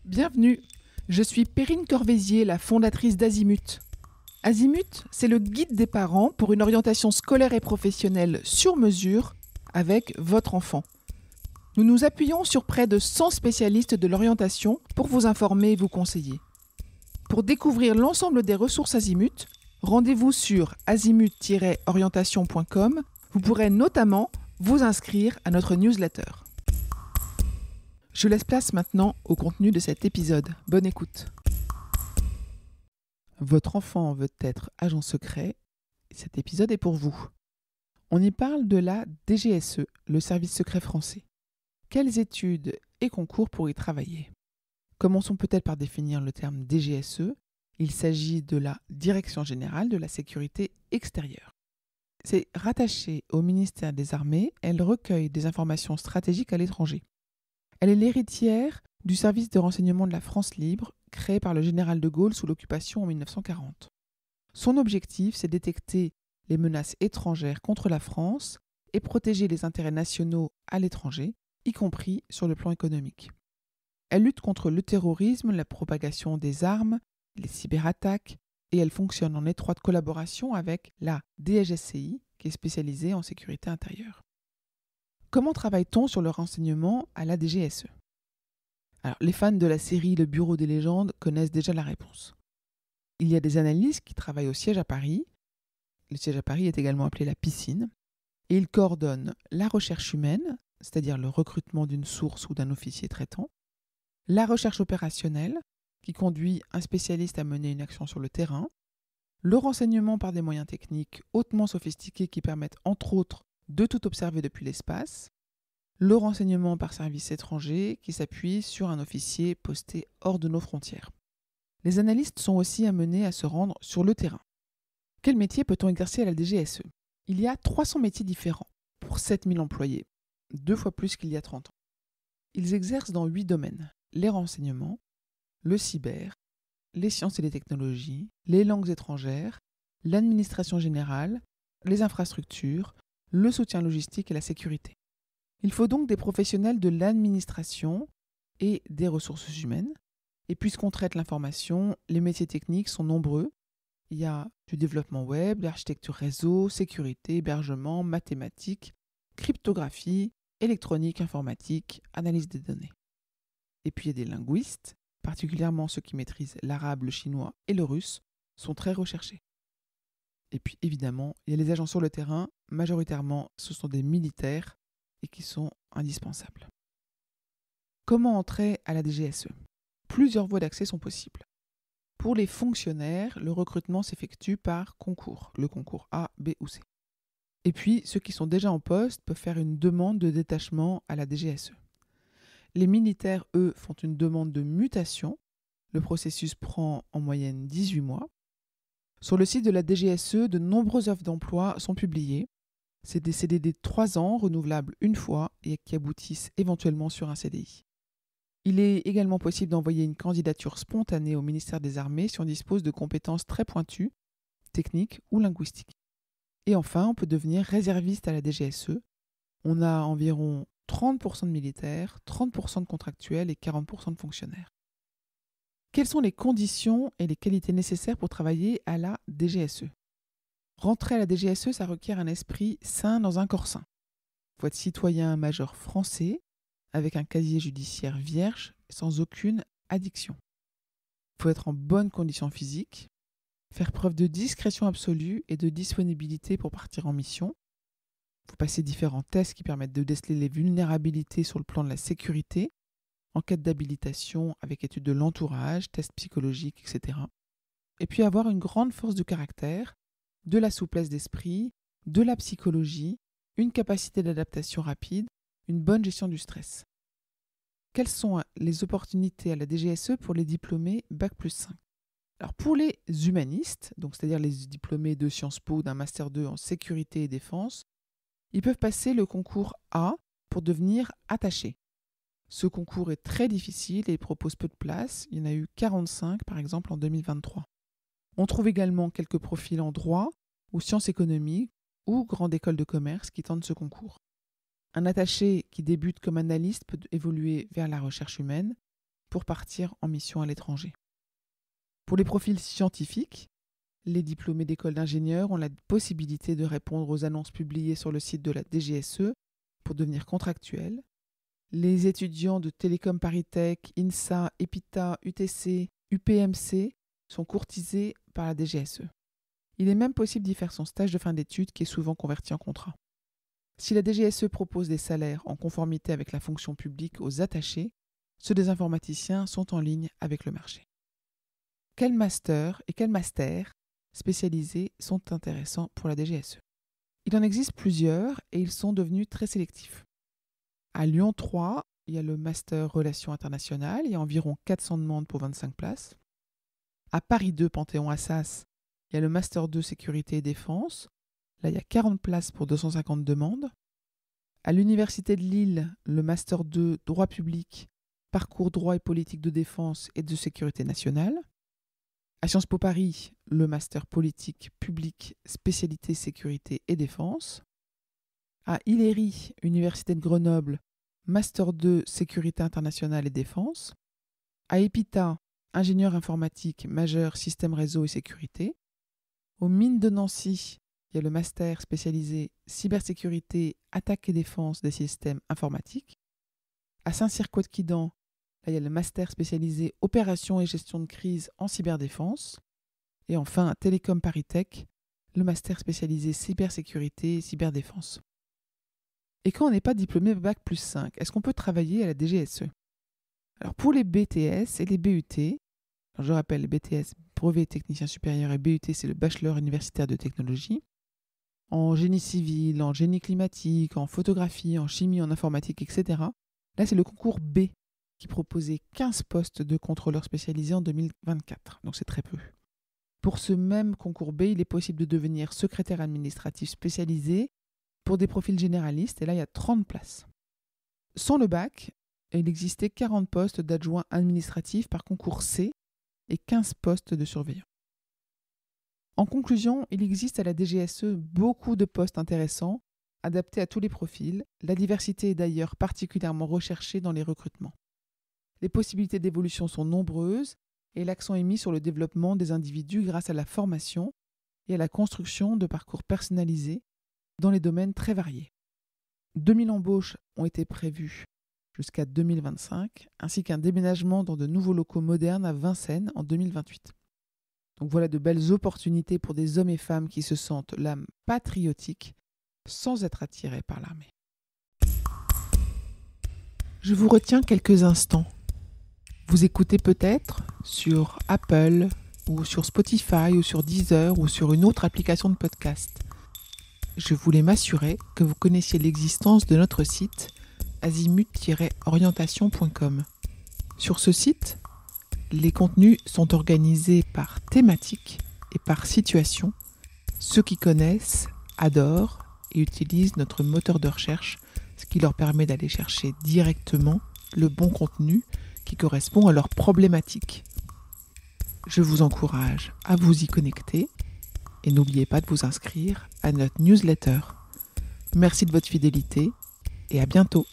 Bienvenue, je suis Perrine Corvézier, la fondatrice d'Azimut. Azimut, c'est le guide des parents pour une orientation scolaire et professionnelle sur mesure avec votre enfant. Nous nous appuyons sur près de 100 spécialistes de l'orientation pour vous informer et vous conseiller. Pour découvrir l'ensemble des ressources Azimut, rendez-vous sur azimut-orientation.com. Vous pourrez notamment vous inscrire à notre newsletter. Je laisse place maintenant au contenu de cet épisode. Bonne écoute. Votre enfant veut être agent secret. Cet épisode est pour vous. On y parle de la DGSE, le service secret français. Quelles études et concours pour y travailler ? Commençons peut-être par définir le terme DGSE. Il s'agit de la Direction générale de la sécurité extérieure. C'est rattaché au ministère des Armées. Elle recueille des informations stratégiques à l'étranger. Elle est l'héritière du service de renseignement de la France libre, créé par le général de Gaulle sous l'occupation en 1940. Son objectif, c'est détecter les menaces étrangères contre la France et protéger les intérêts nationaux à l'étranger, y compris sur le plan économique. Elle lutte contre le terrorisme, la propagation des armes, les cyberattaques, et elle fonctionne en étroite collaboration avec la DGSCI, qui est spécialisée en sécurité intérieure. Comment travaille-t-on sur le renseignement à la DGSE ? Alors, les fans de la série Le Bureau des légendes connaissent déjà la réponse. Il y a des analystes qui travaillent au siège à Paris. Le siège à Paris est également appelé la piscine. Et ils coordonnent la recherche humaine, c'est-à-dire le recrutement d'une source ou d'un officier traitant, la recherche opérationnelle, qui conduit un spécialiste à mener une action sur le terrain, le renseignement par des moyens techniques hautement sophistiqués qui permettent entre autres de tout observer depuis l'espace, le renseignement par service étranger qui s'appuie sur un officier posté hors de nos frontières. Les analystes sont aussi amenés à se rendre sur le terrain. Quel métier peut-on exercer à la DGSE ? Il y a 300 métiers différents pour 7000 employés, 2 fois plus qu'il y a 30 ans. Ils exercent dans 8 domaines, les renseignements, le cyber, les sciences et les technologies, les langues étrangères, l'administration générale, les infrastructures, le soutien logistique et la sécurité. Il faut donc des professionnels de l'administration et des ressources humaines. Et puisqu'on traite l'information, les métiers techniques sont nombreux. Il y a du développement web, l'architecture réseau, sécurité, hébergement, mathématiques, cryptographie, électronique, informatique, analyse des données. Et puis il y a des linguistes, particulièrement ceux qui maîtrisent l'arabe, le chinois et le russe, sont très recherchés. Et puis évidemment, il y a les agents sur le terrain, majoritairement ce sont des militaires et qui sont indispensables. Comment entrer à la DGSE ? Plusieurs voies d'accès sont possibles. Pour les fonctionnaires, le recrutement s'effectue par concours, le concours A, B ou C. Et puis, ceux qui sont déjà en poste peuvent faire une demande de détachement à la DGSE. Les militaires, eux, font une demande de mutation. Le processus prend en moyenne 18 mois. Sur le site de la DGSE, de nombreuses offres d'emploi sont publiées. C'est des CDD de 3 ans, renouvelables une fois et qui aboutissent éventuellement sur un CDI. Il est également possible d'envoyer une candidature spontanée au ministère des Armées si on dispose de compétences très pointues, techniques ou linguistiques. Et enfin, on peut devenir réserviste à la DGSE. On a environ 30% de militaires, 30% de contractuels et 40% de fonctionnaires. Quelles sont les conditions et les qualités nécessaires pour travailler à la DGSE ? Rentrer à la DGSE, ça requiert un esprit sain dans un corps sain. Il faut être citoyen majeur français, avec un casier judiciaire vierge, sans aucune addiction. Il faut être en bonne condition physique, faire preuve de discrétion absolue et de disponibilité pour partir en mission. Il faut passer différents tests qui permettent de déceler les vulnérabilités sur le plan de la sécurité, enquête d'habilitation avec étude de l'entourage, tests psychologiques, etc. Et puis avoir une grande force de caractère, de la souplesse d'esprit, de la psychologie, une capacité d'adaptation rapide, une bonne gestion du stress. Quelles sont les opportunités à la DGSE pour les diplômés Bac+5 ? Alors pour les humanistes, donc c'est-à-dire les diplômés de Sciences Po ou d'un Master 2 en sécurité et défense, ils peuvent passer le concours A pour devenir attachés. Ce concours est très difficile et il propose peu de places. Il y en a eu 45 par exemple en 2023. On trouve également quelques profils en droit ou sciences économiques ou grande école de commerce qui tentent ce concours. Un attaché qui débute comme analyste peut évoluer vers la recherche humaine pour partir en mission à l'étranger. Pour les profils scientifiques, les diplômés d'école d'ingénieurs ont la possibilité de répondre aux annonces publiées sur le site de la DGSE pour devenir contractuels. Les étudiants de Télécom ParisTech, INSA, EPITA, UTC, UPMC sont courtisés par la DGSE. Il est même possible d'y faire son stage de fin d'études qui est souvent converti en contrat. Si la DGSE propose des salaires en conformité avec la fonction publique aux attachés, ceux des informaticiens sont en ligne avec le marché. Quels masters et quels masters spécialisés sont intéressants pour la DGSE? Il en existe plusieurs et ils sont devenus très sélectifs. À Lyon 3, il y a le master Relations internationales, il y a environ 400 demandes pour 25 places. À Paris 2, Panthéon-Assas, il y a le master 2 Sécurité et Défense, là il y a 40 places pour 250 demandes. À l'Université de Lille, le master 2 Droit public, Parcours droit et politique de défense et de sécurité nationale. À Sciences Po Paris, le master politique public, spécialité sécurité et défense. À Hillery, Université de Grenoble, master 2 sécurité internationale et défense. À EPITA, ingénieur informatique, majeur système réseau et sécurité. Aux Mines de Nancy, il y a le master spécialisé cybersécurité, attaque et défense des systèmes informatiques. À Saint-Cyr-Couët-Quidan, là, il y a le master spécialisé opération et gestion de crise en cyberdéfense. Et enfin, à Télécom ParisTech, le master spécialisé cybersécurité et cyberdéfense. Et quand on n'est pas diplômé Bac+5, est-ce qu'on peut travailler à la DGSE? Alors pour les BTS et les BUT, alors je rappelle, les BTS, brevet technicien supérieur, et BUT, c'est le bachelor universitaire de technologie, en génie civil, en génie climatique, en photographie, en chimie, en informatique, etc. Là, c'est le concours B qui proposait 15 postes de contrôleurs spécialisés en 2024, donc c'est très peu. Pour ce même concours B, il est possible de devenir secrétaire administratif spécialisé pour des profils généralistes, et là, il y a 30 places. Sans le bac, il existait 40 postes d'adjoints administratifs par concours C et 15 postes de surveillants. En conclusion, il existe à la DGSE beaucoup de postes intéressants, adaptés à tous les profils. La diversité est d'ailleurs particulièrement recherchée dans les recrutements. Les possibilités d'évolution sont nombreuses et l'accent est mis sur le développement des individus grâce à la formation et à la construction de parcours personnalisés dans les domaines très variés. 2000 embauches ont été prévues jusqu'à 2025, ainsi qu'un déménagement dans de nouveaux locaux modernes à Vincennes en 2028. Donc voilà de belles opportunités pour des hommes et femmes qui se sentent l'âme patriotique sans être attirés par l'armée. Je vous retiens quelques instants. Vous écoutez peut-être sur Apple ou sur Spotify ou sur Deezer ou sur une autre application de podcast. Je voulais m'assurer que vous connaissiez l'existence de notre site azimut-orientation.com. Sur ce site, les contenus sont organisés par thématique et par situation. Ceux qui connaissent adorent et utilisent notre moteur de recherche, ce qui leur permet d'aller chercher directement le bon contenu qui correspond à leurs problématiques. Je vous encourage à vous y connecter et n'oubliez pas de vous inscrire à notre newsletter. Merci de votre fidélité et à bientôt.